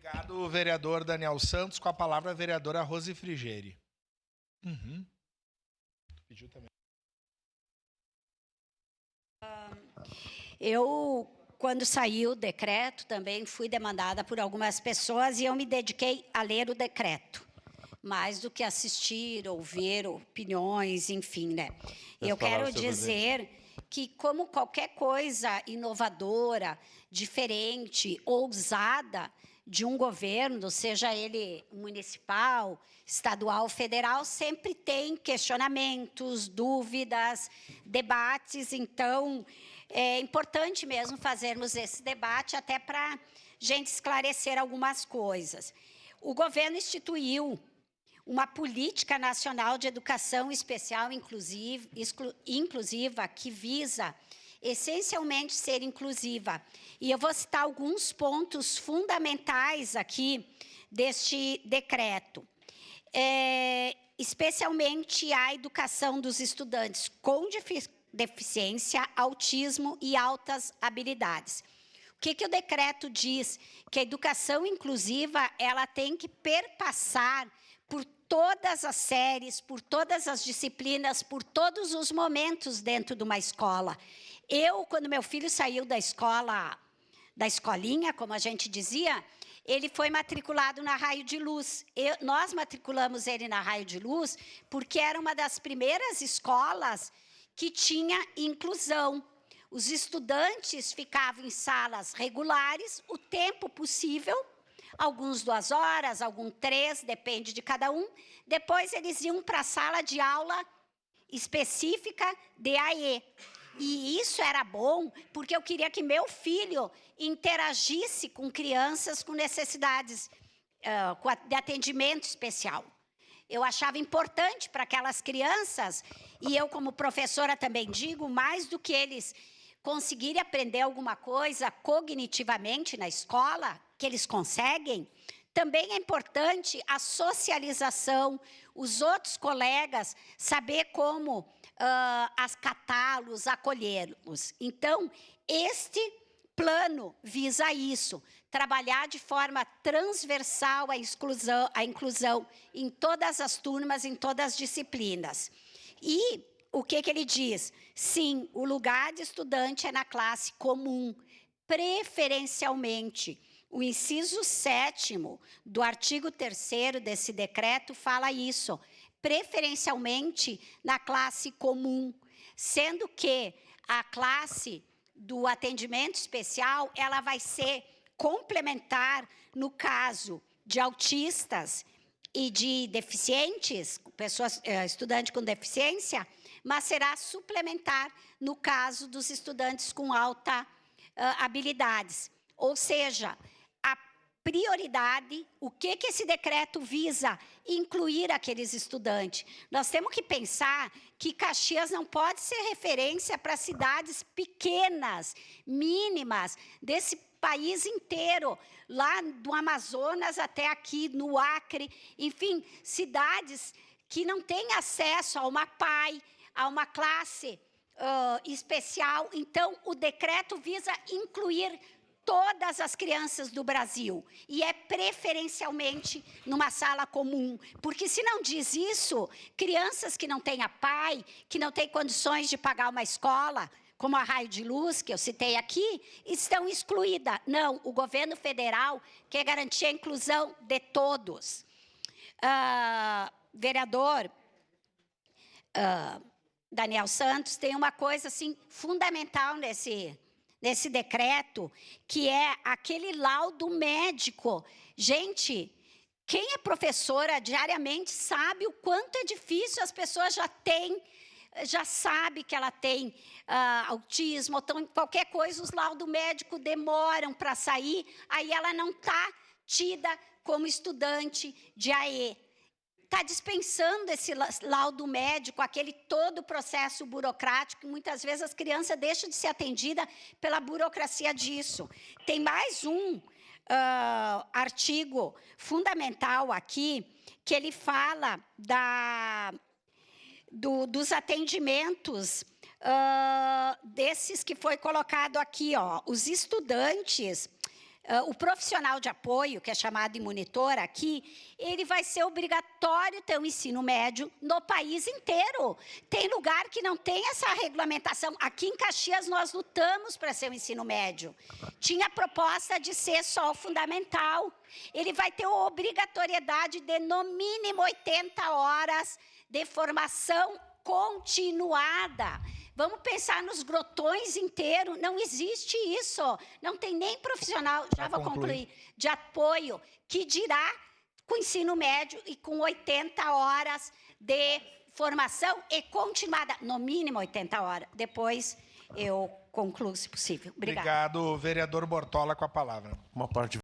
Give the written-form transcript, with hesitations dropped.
Obrigado, vereador Daniel Santos. Com a palavra, a vereadora Rose Frigeri. Pediu também. Eu, quando saiu o decreto, também fui demandada por algumas pessoas e eu me dediquei a ler o decreto, mais do que assistir ou ver opiniões, enfim, né? Eu quero dizer que, como qualquer coisa inovadora, diferente, ousada de um governo, seja ele municipal, estadual, federal, sempre tem questionamentos, dúvidas, debates. Então, é importante mesmo fazermos esse debate até para a gente esclarecer algumas coisas. O governo instituiu uma política nacional de educação especial inclusiva que visa essencialmente ser inclusiva. E eu vou citar alguns pontos fundamentais aqui deste decreto. Especialmente a educação dos estudantes com deficiência, autismo e altas habilidades. O que o decreto diz? Que a educação inclusiva ela tem que perpassar por todas as séries, por todas as disciplinas, por todos os momentos dentro de uma escola. Quando meu filho saiu da escolinha, como a gente dizia, ele foi matriculado na Raio de Luz. Nós matriculamos ele na Raio de Luz porque era uma das primeiras escolas que tinha inclusão. Os estudantes ficavam em salas regulares o tempo possível, alguns 2 horas, alguns 3, depende de cada um. Depois eles iam para a sala de aula específica de AE. E isso era bom, porque eu queria que meu filho interagisse com crianças com necessidades de atendimento especial. Eu achava importante para aquelas crianças, e eu como professora também digo, mais do que eles conseguirem aprender alguma coisa cognitivamente na escola, que eles conseguem, também é importante a socialização, os outros colegas, saber como acatá-los, acolhê-los. Então, este plano visa isso, trabalhar de forma transversal a inclusão em todas as turmas, em todas as disciplinas. E o que ele diz? Sim, o lugar de estudante é na classe comum, preferencialmente. O inciso 7º do artigo 3º desse decreto fala isso, preferencialmente na classe comum, sendo que a classe do atendimento especial, ela vai ser complementar no caso de autistas e de deficientes, estudantes com deficiência, mas será suplementar no caso dos estudantes com alta habilidades. Ou seja, a prioridade, o que esse decreto visa? Incluir aqueles estudantes. Nós temos que pensar que Caxias não pode ser referência para cidades pequenas, mínimas, desse país inteiro, lá do Amazonas até aqui no Acre, enfim, cidades que não têm acesso a uma PAI, a uma classe especial. Então, o decreto visa incluir todas as crianças do Brasil, e é preferencialmente numa sala comum, porque se não diz isso, crianças que não têm a PAI, que não têm condições de pagar uma escola, como a Raio de Luz, que eu citei aqui, estão excluídas. Não, o governo federal quer garantir a inclusão de todos. Vereador Daniel Santos, tem uma coisa assim, fundamental nesse decreto, que é aquele laudo médico. Gente, quem é professora diariamente sabe o quanto é difícil, as pessoas já sabe que ela tem autismo, ou qualquer coisa, os laudos médicos demoram para sair, aí ela não está tida como estudante de AE. Está dispensando esse laudo médico, aquele todo processo burocrático, e muitas vezes as crianças deixam de ser atendidas pela burocracia disso. Tem mais um artigo fundamental aqui, que ele fala dos atendimentos desses que foi colocado aqui, ó, os estudantes o profissional de apoio, que é chamado de monitor aqui, ele vai ser obrigatório ter o ensino médio no país inteiro. Tem lugar que não tem essa regulamentação. Aqui em Caxias, nós lutamos para ser o ensino médio. Tinha a proposta de ser só o fundamental. Ele vai ter a obrigatoriedade de, no mínimo, 80 horas de formação continuada. Vamos pensar nos grotões inteiros. Não existe isso. Não tem nem profissional, já vou concluir, de apoio, que dirá com ensino médio e com 80 horas de formação e continuada. No mínimo 80 horas. Depois eu concluo, se possível. Obrigada. Obrigado, vereador Bortola, com a palavra. Uma parte